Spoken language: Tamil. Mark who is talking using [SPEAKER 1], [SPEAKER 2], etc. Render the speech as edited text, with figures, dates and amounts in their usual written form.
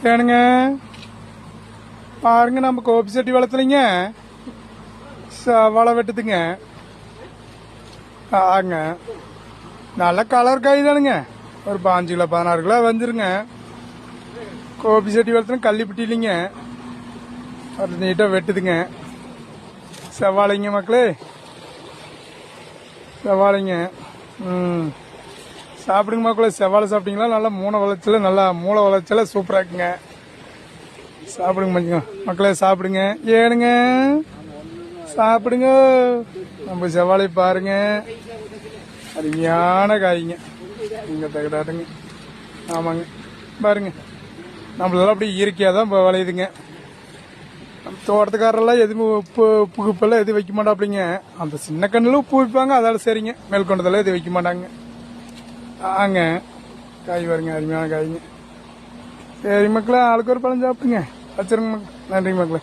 [SPEAKER 1] ஏனுங்க பாருங்க, நம்ம கோபி செட்டி வளர்த்துலீங்க சவாலை வெட்டுதுங்க. ஆங்க நல்ல கலர் காய் தானுங்க. ஒரு 5 கிலோ 16 கிலோ வந்துருங்க. கோபி செட்டி வளர்த்துன கள்ளிப்பட்டி இல்லைங்க. அது நீட்டாக வெட்டுதுங்க. செவ்வாழைங்க மக்களே, செவ்வாழைங்க. சாப்பிடுங்க மக்களே. செவ்வாழை சாப்பிட்டீங்களா? நல்லா மூளை வளர்ச்சல, நல்லா மூளை வளர்ச்சல சூப்பராக இருக்குங்க. சாப்பிடுங்க மஞ்சங்க மக்களே, சாப்பிடுங்க. ஏனுங்க சாப்பிடுங்க. நம்ம செவ்வாழை பாருங்க, அருமையான காய்ங்க. இங்கே தகடாதுங்க. ஆமாங்க பாருங்க, நம்மளெல்லாம் அப்படி இயற்கையாக தான் விளையுதுங்க. நம்ம தோட்டத்துக்காரெல்லாம் எதுவுமே உப்பு குப்பெல்லாம் எதுவும் வைக்க மாட்டாப்பிடிங்க. அந்த சின்ன கண்ணில் உப்பு வைப்பாங்க, அதால சரிங்க. மேல் கொண்டதெல்லாம் எதுவும் வைக்க மாட்டாங்க. ஆங்க காய் பாருங்க, அருமையான காய்ங்க. சரி மக்களே, ஆளுக்கு ஒரு பழம் சாப்பிடுங்க. வச்சிருங்க மக்கள். நன்றி மக்களே.